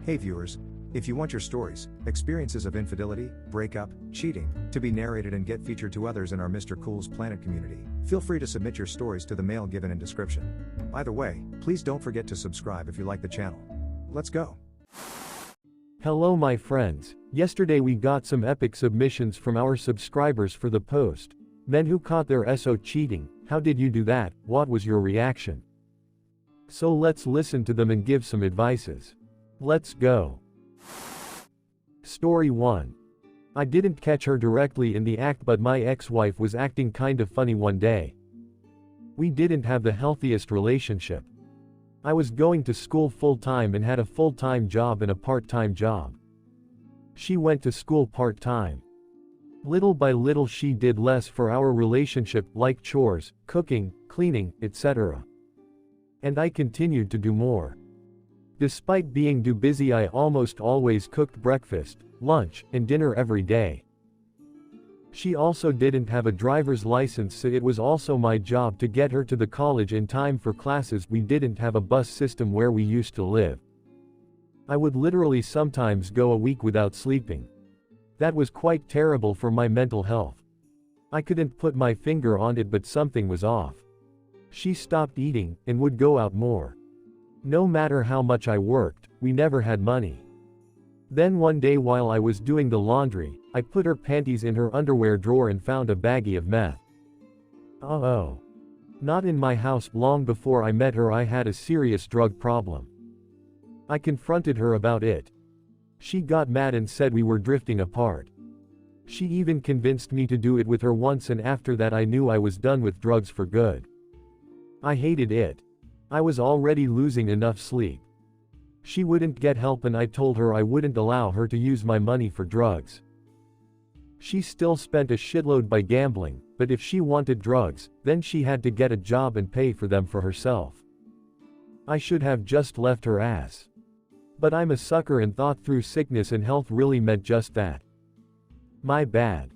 Hey viewers, if you want your stories, experiences of infidelity, breakup, cheating, to be narrated and get featured to others in our Mr. Cool's Planet community, feel free to submit your stories to the mail given in description. Either way, please don't forget to subscribe if you like the channel. Let's go. Hello my friends, yesterday we got some epic submissions from our subscribers for the post. Men who caught their SO cheating, how did you do that, what was your reaction? So let's listen to them and give some advices. Let's go. Story 1. I didn't catch her directly in the act, but my ex-wife was acting kind of funny one day. We didn't have the healthiest relationship. I was going to school full-time and had a full-time job and a part-time job. She went to school part-time. Little by little she did less for our relationship, like chores, cooking, cleaning, etc. And I continued to do more. Despite being too busy, I almost always cooked breakfast, lunch, and dinner every day. She also didn't have a driver's license, so it was also my job to get her to the college in time for classes. We didn't have a bus system where we used to live. I would literally sometimes go a week without sleeping. That was quite terrible for my mental health. I couldn't put my finger on it, but something was off. She stopped eating and would go out more. No matter how much I worked, we never had money. Then one day while I was doing the laundry, I put her panties in her underwear drawer and found a baggie of meth. Oh. Not in my house. Long before I met her I had a serious drug problem. I confronted her about it. She got mad and said we were drifting apart. She even convinced me to do it with her once, and after that I knew I was done with drugs for good. I hated it. I was already losing enough sleep. She wouldn't get help and I told her I wouldn't allow her to use my money for drugs. She still spent a shitload by gambling, but if she wanted drugs, then she had to get a job and pay for them for herself. I should have just left her ass. But I'm a sucker and thought through sickness and health really meant just that. My bad.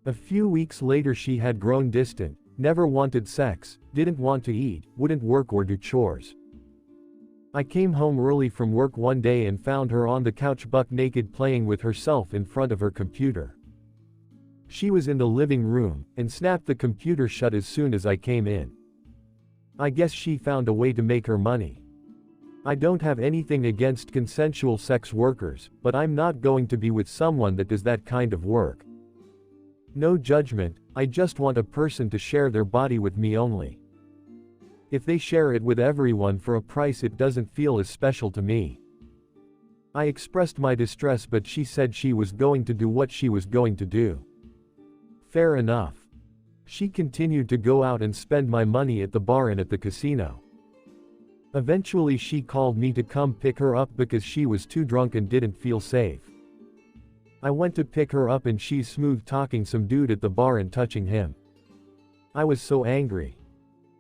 A few weeks later she had grown distant, never wanted sex, didn't want to eat, wouldn't work or do chores. I came home early from work one day and found her on the couch buck naked playing with herself in front of her computer. She was in the living room, and snapped the computer shut as soon as I came in. I guess she found a way to make her money. I don't have anything against consensual sex workers, but I'm not going to be with someone that does that kind of work. No judgment, I just want a person to share their body with me only. If they share it with everyone for a price, it doesn't feel as special to me. I expressed my distress, but she said she was going to do what she was going to do. Fair enough. She continued to go out and spend my money at the bar and at the casino. Eventually she called me to come pick her up because she was too drunk and didn't feel safe. I went to pick her up and she's smooth talking some dude at the bar and touching him. I was so angry.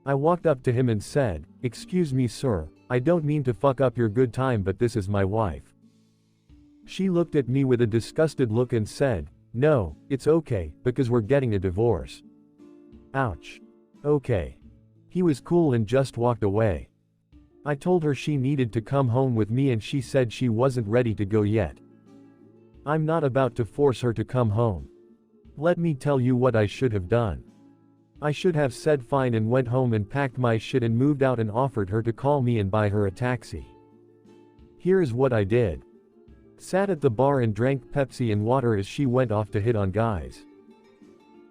I walked up to him and said, "Excuse me sir, I don't mean to fuck up your good time, but this is my wife." She looked at me with a disgusted look and said, "No, it's okay, because we're getting a divorce." Ouch. Okay. He was cool and just walked away. I told her she needed to come home with me and she said she wasn't ready to go yet. I'm not about to force her to come home. Let me tell you what I should have done. I should have said fine and went home and packed my shit and moved out and offered her to call me and buy her a taxi. Here is what I did. Sat at the bar and drank Pepsi and water as she went off to hit on guys.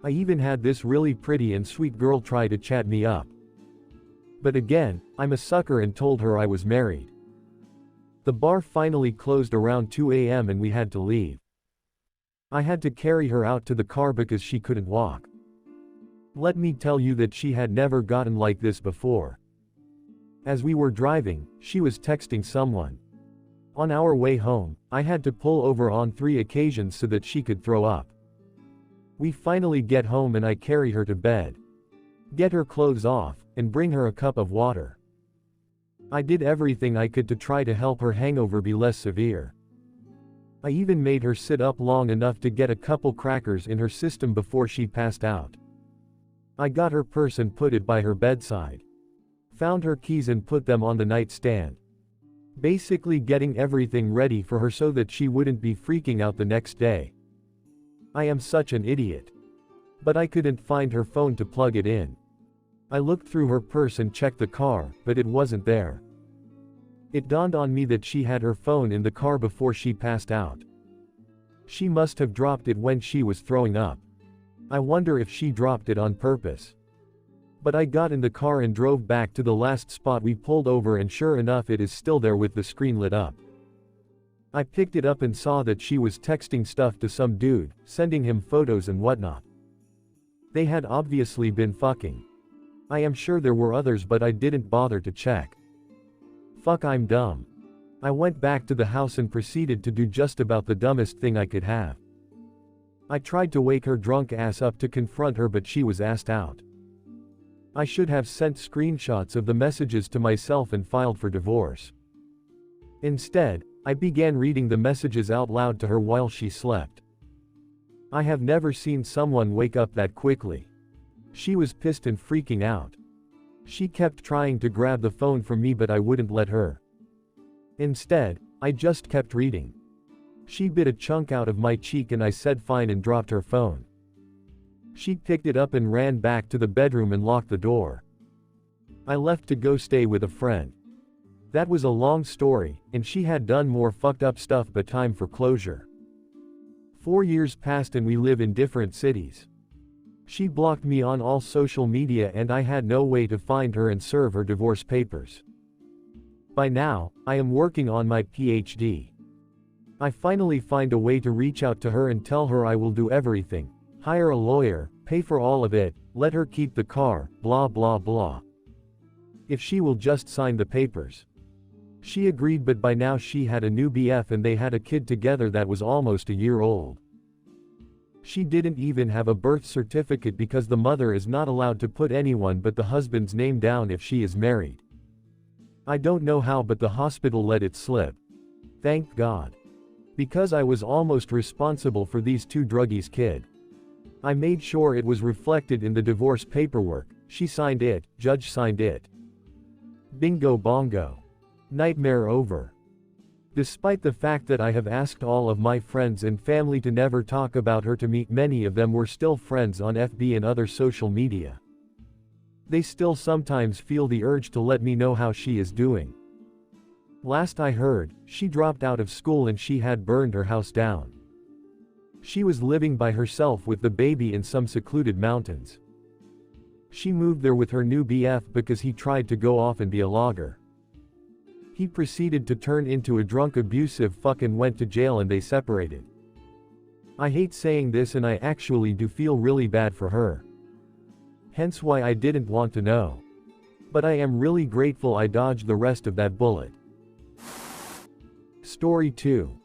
I even had this really pretty and sweet girl try to chat me up. But again, I'm a sucker and told her I was married. The bar finally closed around 2 a.m. and we had to leave. I had to carry her out to the car because she couldn't walk. Let me tell you that she had never gotten like this before. As we were driving, she was texting someone. On our way home, I had to pull over on 3 occasions so that she could throw up. We finally get home and I carry her to bed, get her clothes off, and bring her a cup of water. I did everything I could to try to help her hangover be less severe. I even made her sit up long enough to get a couple crackers in her system before she passed out. I got her purse and put it by her bedside. Found her keys and put them on the nightstand. Basically getting everything ready for her so that she wouldn't be freaking out the next day. I am such an idiot. But I couldn't find her phone to plug it in. I looked through her purse and checked the car, but it wasn't there. It dawned on me that she had her phone in the car before she passed out. She must have dropped it when she was throwing up. I wonder if she dropped it on purpose. But I got in the car and drove back to the last spot we pulled over, and sure enough it is still there with the screen lit up. I picked it up and saw that she was texting stuff to some dude, sending him photos and whatnot. They had obviously been fucking. I am sure there were others, but I didn't bother to check. Fuck, I'm dumb. I went back to the house and proceeded to do just about the dumbest thing I could have. I tried to wake her drunk ass up to confront her, but she was assed out. I should have sent screenshots of the messages to myself and filed for divorce. Instead, I began reading the messages out loud to her while she slept. I have never seen someone wake up that quickly. She was pissed and freaking out. She kept trying to grab the phone from me, but I wouldn't let her. Instead, I just kept reading. She bit a chunk out of my cheek and I said fine and dropped her phone. She picked it up and ran back to the bedroom and locked the door. I left to go stay with a friend. That was a long story, and she had done more fucked up stuff, but time for closure. 4 years passed and we live in different cities. She blocked me on all social media and I had no way to find her and serve her divorce papers. By now, I am working on my PhD. I finally find a way to reach out to her and tell her I will do everything. Hire a lawyer, pay for all of it, let her keep the car, blah blah blah. If she will just sign the papers. She agreed, but by now she had a new BF and they had a kid together that was almost a year old. She didn't even have a birth certificate because the mother is not allowed to put anyone but the husband's name down if she is married. I don't know how, but the hospital let it slip. Thank God. Because I was almost responsible for these two druggies' kid. I made sure it was reflected in the divorce paperwork. She signed it, judge signed it. Bingo bongo. Nightmare over. Despite the fact that I have asked all of my friends and family to never talk about her to me, many of them were still friends on FB and other social media. They still sometimes feel the urge to let me know how she is doing. Last I heard, she dropped out of school and she had burned her house down. She was living by herself with the baby in some secluded mountains. She moved there with her new BF because he tried to go off and be a logger. He proceeded to turn into a drunk abusive fuck and went to jail and they separated. I hate saying this and I actually do feel really bad for her. Hence why I didn't want to know. But I am really grateful I dodged the rest of that bullet. Story 2.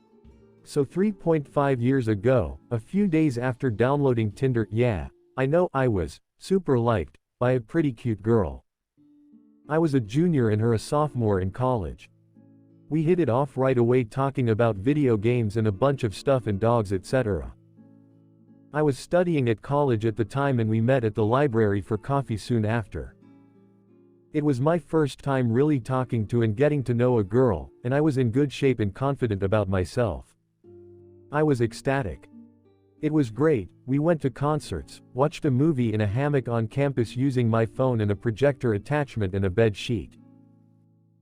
So 3.5 years ago, a few days after downloading Tinder, yeah, I know, I was super liked by a pretty cute girl. I was a junior and her a sophomore in college. We hit it off right away, talking about video games and a bunch of stuff and dogs, etc. I was studying at college at the time and we met at the library for coffee soon after. It was my first time really talking to and getting to know a girl, and I was in good shape and confident about myself. I was ecstatic. It was great. We went to concerts, watched a movie in a hammock on campus using my phone and a projector attachment and a bed sheet.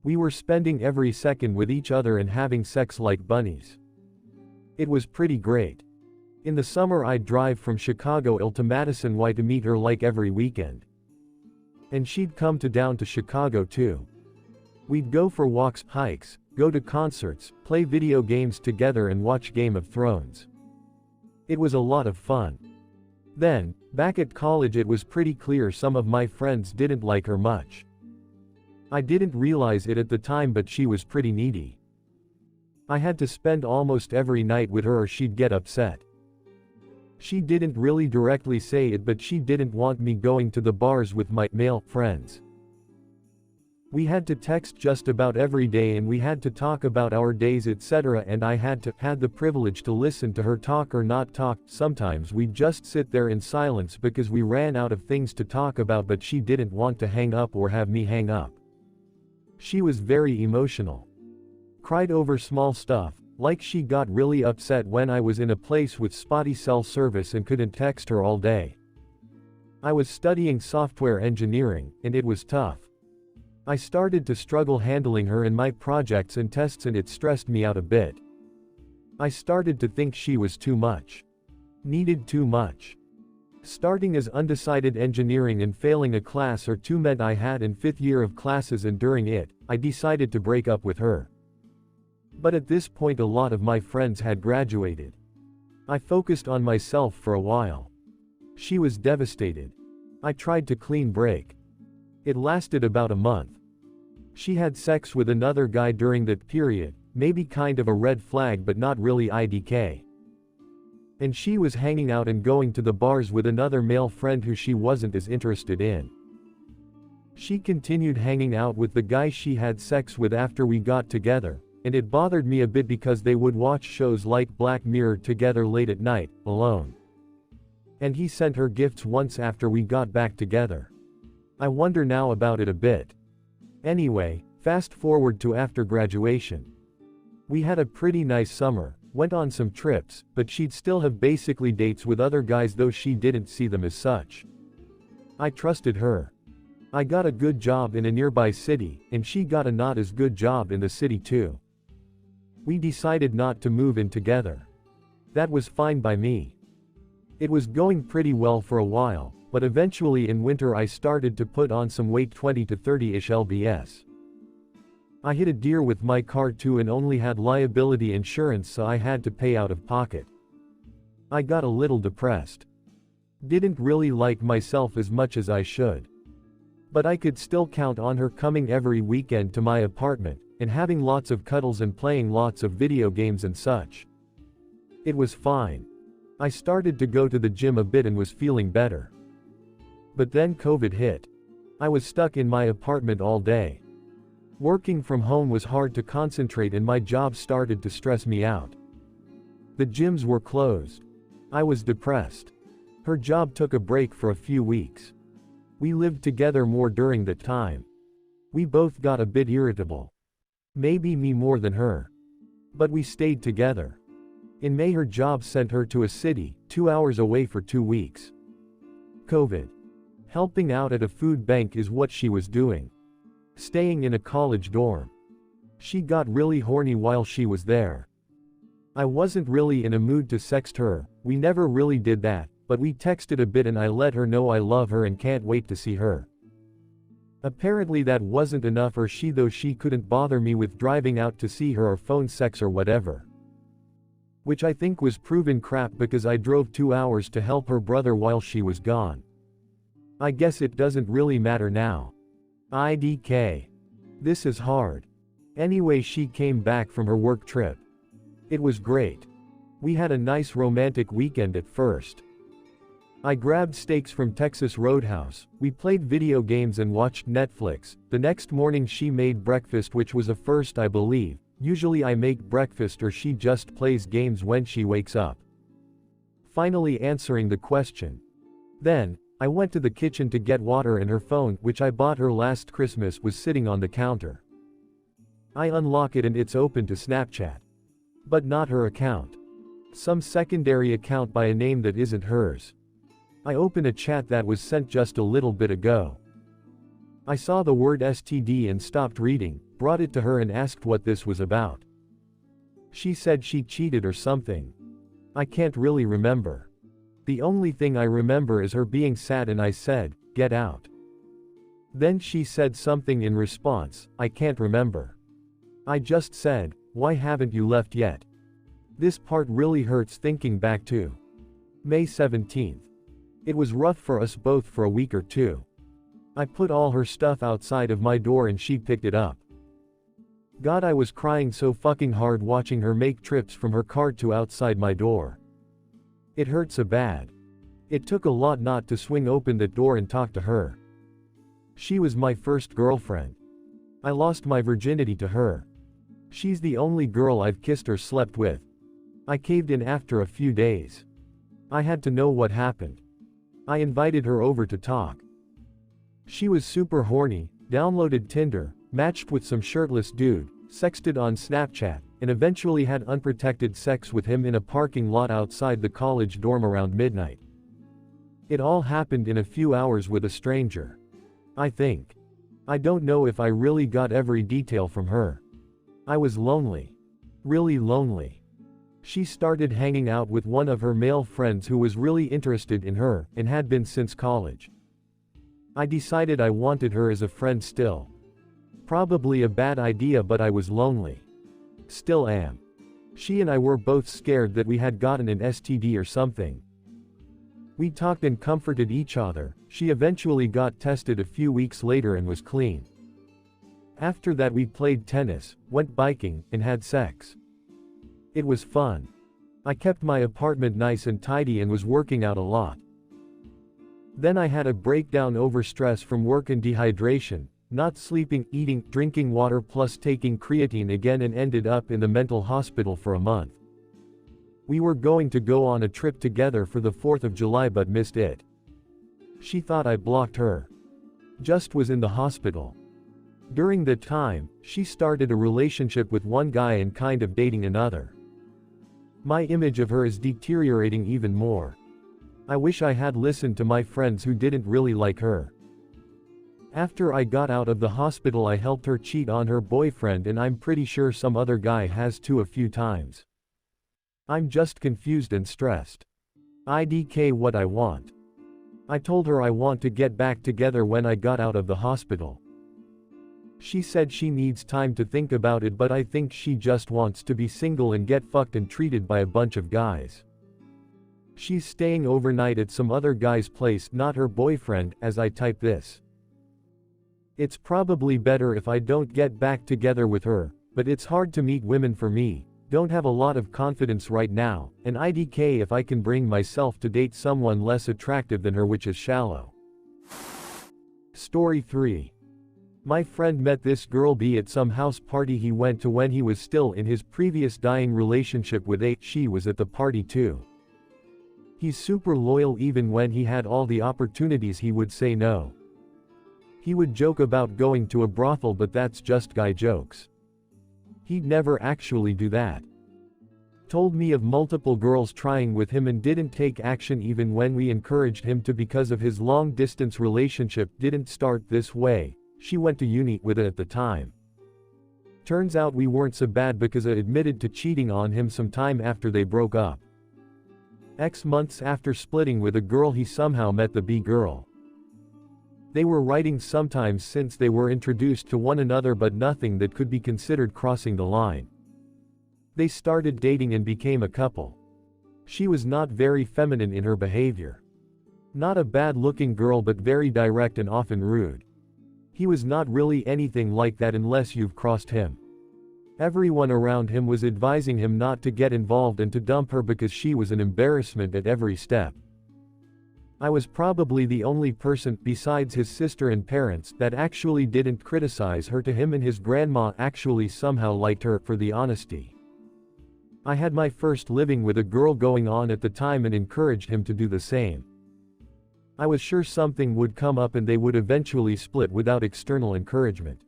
We were spending every second with each other and having sex like bunnies. It was pretty great. In the summer I'd drive from Chicago to Madison to meet her like every weekend. And she'd come down to Chicago too. We'd go for walks, hikes, go to concerts, play video games together and watch Game of Thrones. It was a lot of fun. Then, back at college it was pretty clear some of my friends didn't like her much. I didn't realize it at the time, but she was pretty needy. I had to spend almost every night with her or she'd get upset. She didn't really directly say it, but she didn't want me going to the bars with my male friends. We had to text just about every day and we had to talk about our days, etc., and I had the privilege to listen to her talk or not talk. Sometimes we'd just sit there in silence because we ran out of things to talk about, but she didn't want to hang up or have me hang up. She was very emotional. Cried over small stuff, like she got really upset when I was in a place with spotty cell service and couldn't text her all day. I was studying software engineering, and it was tough. I started to struggle handling her in my projects and tests, and it stressed me out a bit. I started to think she was too much. Needed too much. Starting as undecided engineering and failing a class or two meant I had in 5th year of classes, and during it, I decided to break up with her. But at this point a lot of my friends had graduated. I focused on myself for a while. She was devastated. I tried to clean break. It lasted about a month. She had sex with another guy during that period, maybe kind of a red flag but not really IDK. And she was hanging out and going to the bars with another male friend who she wasn't as interested in. She continued hanging out with the guy she had sex with after we got together, and it bothered me a bit because they would watch shows like Black Mirror together late at night, alone. And he sent her gifts once after we got back together. I wonder now about it a bit. Anyway, fast forward to after graduation. We had a pretty nice summer, went on some trips, but she'd still have basically dates with other guys, though she didn't see them as such. I trusted her. I got a good job in a nearby city, and she got a not as good job in the city too. We decided not to move in together. That was fine by me. It was going pretty well for a while, but eventually in winter I started to put on some weight, 20 to 30-ish lbs. I hit a deer with my car too and only had liability insurance, so I had to pay out of pocket. I got a little depressed. Didn't really like myself as much as I should. But I could still count on her coming every weekend to my apartment, and having lots of cuddles and playing lots of video games and such. It was fine. I started to go to the gym a bit and was feeling better. But then COVID hit. I was stuck in my apartment all day. Working from home was hard to concentrate and my job started to stress me out. The gyms were closed. I was depressed. Her job took a break for a few weeks. We lived together more during that time. We both got a bit irritable. Maybe me more than her. But we stayed together. In May her job sent her to a city, 2 hours away for 2 weeks. COVID. Helping out at a food bank is what she was doing. Staying in a college dorm. She got really horny while she was there. I wasn't really in a mood to sext her, we never really did that, but we texted a bit and I let her know I love her and can't wait to see her. Apparently that wasn't enough, or she couldn't bother me with driving out to see her or phone sex or whatever. Which I think was proven crap because I drove 2 hours to help her brother while she was gone. I guess it doesn't really matter now. IDK. This is hard. Anyway, she came back from her work trip. It was great. We had a nice romantic weekend at first. I grabbed steaks from Texas Roadhouse, we played video games and watched Netflix. The next morning she made breakfast, which was a first I believe. Usually I make breakfast or she just plays games when she wakes up. Finally answering the question. Then, I went to the kitchen to get water and her phone, which I bought her last Christmas, was sitting on the counter. I unlock it and it's open to Snapchat. But not her account. Some secondary account by a name that isn't hers. I open a chat that was sent just a little bit ago. I saw the word STD and stopped reading, brought it to her and asked what this was about. She said she cheated or something. I can't really remember. The only thing I remember is her being sad and I said, "Get out." Then she said something in response, I can't remember. I just said, "Why haven't you left yet?" This part really hurts thinking back to. May 17th. It was rough for us both for a week or two. I put all her stuff outside of my door and she picked it up. God, I was crying so fucking hard watching her make trips from her car to outside my door. It hurt so bad. It took a lot not to swing open that door and talk to her. She was my first girlfriend. I lost my virginity to her. She's the only girl I've kissed or slept with. I caved in after a few days. I had to know what happened. I invited her over to talk. She was super horny, downloaded Tinder, matched with some shirtless dude, sexted on Snapchat, and eventually had unprotected sex with him in a parking lot outside the college dorm around midnight. It all happened in a few hours with a stranger. I think. I don't know if I really got every detail from her. I was lonely. Really lonely. She started hanging out with one of her male friends who was really interested in her, and had been since college. I decided I wanted her as a friend still. Probably a bad idea, but I was lonely. Still am. She and I were both scared that we had gotten an STD or something. We talked and comforted each other. She eventually got tested a few weeks later and was clean. After that we played tennis, went biking, and had sex. It was fun. I kept my apartment nice and tidy and was working out a lot. Then I had a breakdown over stress from work and dehydration, not sleeping, eating, drinking water plus taking creatine again, and ended up in the mental hospital for a month. We were going to go on a trip together for the 4th of July but missed it. She thought I blocked her. Just was in the hospital. During that time, she started a relationship with one guy and kind of dating another. My image of her is deteriorating even more. I wish I had listened to my friends who didn't really like her. After I got out of the hospital I helped her cheat on her boyfriend, and I'm pretty sure some other guy has too a few times. I'm just confused and stressed. IDK what I want. I told her I want to get back together when I got out of the hospital. She said she needs time to think about it, but I think she just wants to be single and get fucked and treated by a bunch of guys. She's staying overnight at some other guy's place, not her boyfriend, as I type this. It's probably better if I don't get back together with her, but it's hard to meet women for me. Don't have a lot of confidence right now, and IDK if I can bring myself to date someone less attractive than her, which is shallow. Story 3. My friend met this girl B at some house party he went to when he was still in his previous dying relationship with A. She was at the party too. He's super loyal. Even when he had all the opportunities he would say no. He would joke about going to a brothel, but that's just guy jokes. He'd never actually do that. Told me of multiple girls trying with him and didn't take action even when we encouraged him to because of his long-distance relationship didn't start this way. She went to uni with it at the time. Turns out we weren't so bad because I admitted to cheating on him some time after they broke up. X months after splitting with a girl he somehow met the B girl. They were writing sometimes since they were introduced to one another, but nothing that could be considered crossing the line. They started dating and became a couple. She was not very feminine in her behavior. Not a bad-looking girl, but very direct and often rude. He was not really anything like that unless you've crossed him. Everyone around him was advising him not to get involved and to dump her because she was an embarrassment at every step. I was probably the only person, besides his sister and parents, that actually didn't criticize her to him, and his grandma actually somehow liked her for the honesty. I had my first living with a girl going on at the time and encouraged him to do the same. I was sure something would come up and they would eventually split without external encouragement.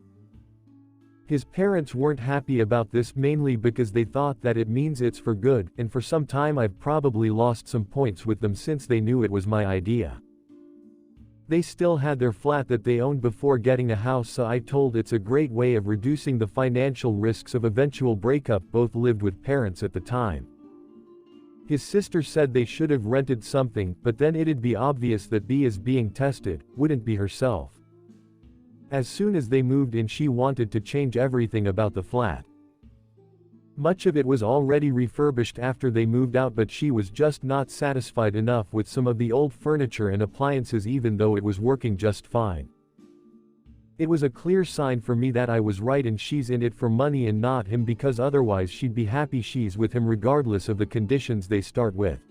His parents weren't happy about this, mainly because they thought that it means it's for good, and for some time I've probably lost some points with them since they knew it was my idea. They still had their flat that they owned before getting a house, so I told it's a great way of reducing the financial risks of eventual breakup. Both lived with parents at the time. His sister said they should have rented something, but then it'd be obvious that B is being tested, wouldn't be herself. As soon as they moved in, she wanted to change everything about the flat. Much of it was already refurbished after they moved out, but she was just not satisfied enough with some of the old furniture and appliances, even though it was working just fine. It was a clear sign for me that I was right and she's in it for money and not him, because otherwise she'd be happy she's with him regardless of the conditions they start with.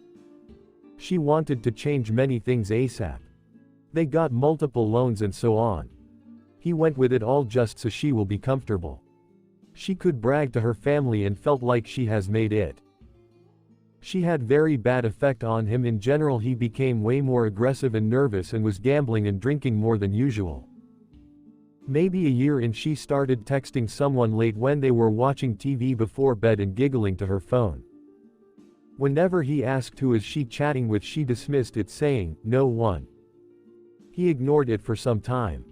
She wanted to change many things ASAP. They got multiple loans and so on. He went with it all just so she will be comfortable. She could brag to her family and felt like she has made it. She had very bad effect on him in general. He became way more aggressive and nervous and was gambling and drinking more than usual. Maybe a year in, she started texting someone late when they were watching TV before bed and giggling to her phone. Whenever he asked who is she chatting with, she dismissed it, saying, "No one." He ignored it for some time.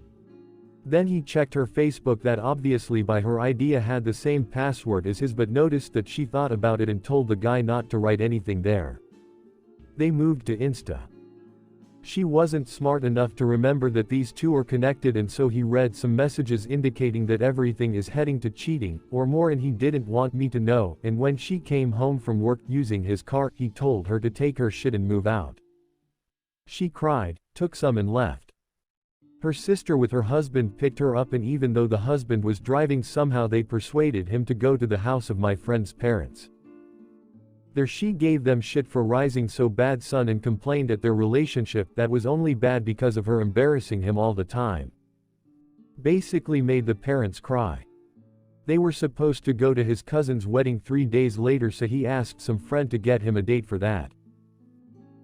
Then he checked her Facebook, that obviously by her idea had the same password as his, but noticed that she thought about it and told the guy not to write anything there. They moved to Insta. She wasn't smart enough to remember that these two are connected, and so he read some messages indicating that everything is heading to cheating, or more, and he didn't want me to know, and when she came home from work using his car, he told her to take her shit and move out. She cried, took some and left. Her sister with her husband picked her up, and even though the husband was driving, somehow they persuaded him to go to the house of my friend's parents. There she gave them shit for rising so bad son and complained at their relationship that was only bad because of her embarrassing him all the time. Basically made the parents cry. They were supposed to go to his cousin's wedding 3 days later, so he asked some friend to get him a date for that.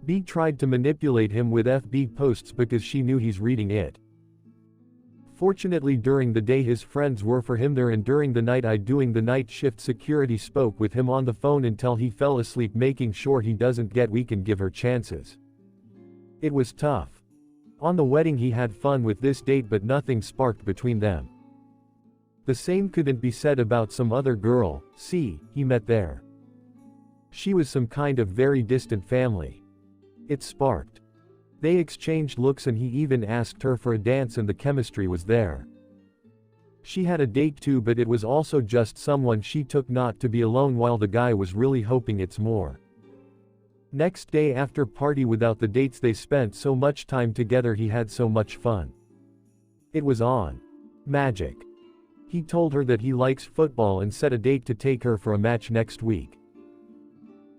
B tried to manipulate him with FB posts because she knew he's reading it. Fortunately during the day his friends were for him there, and during the night I, doing the night shift security, spoke with him on the phone until he fell asleep, making sure he doesn't get weak and give her chances. It was tough. On the wedding he had fun with this date, but nothing sparked between them. The same couldn't be said about some other girl, C, he met there. She was some kind of very distant family. It sparked. They exchanged looks and he even asked her for a dance, and the chemistry was there. She had a date too, but it was also just someone she took not to be alone, while the guy was really hoping it's more. Next day after party without the dates, they spent so much time together, he had so much fun. It was on. Magic. He told her that he likes football and set a date to take her for a match next week.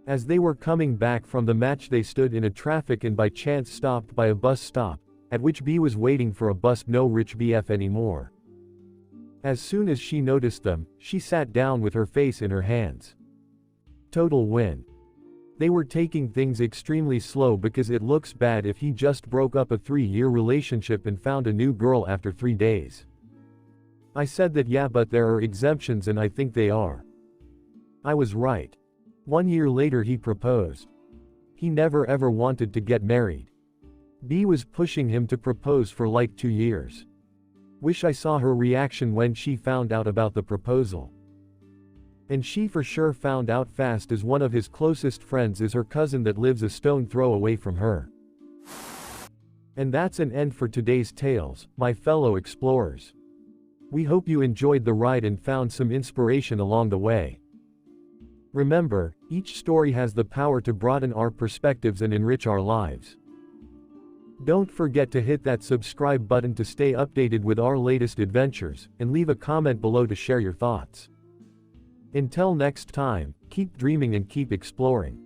As they were coming back from the match, they stood in a traffic and by chance stopped by a bus stop, at which B was waiting for a bus, no rich BF anymore. As soon as she noticed them, she sat down with her face in her hands. Total win. They were taking things extremely slow because it looks bad if he just broke up a 3-year relationship and found a new girl after 3 days. I said that yeah, but there are exemptions, and I think they are. I was right. 1 year later he proposed. He never ever wanted to get married. B was pushing him to propose for like 2 years. Wish I saw her reaction when she found out about the proposal. And she for sure found out fast, as one of his closest friends is her cousin that lives a stone throw away from her. And that's an end for today's tales, my fellow explorers. We hope you enjoyed the ride and found some inspiration along the way. Remember, each story has the power to broaden our perspectives and enrich our lives. Don't forget to hit that subscribe button to stay updated with our latest adventures, and leave a comment below to share your thoughts. Until next time, keep dreaming and keep exploring.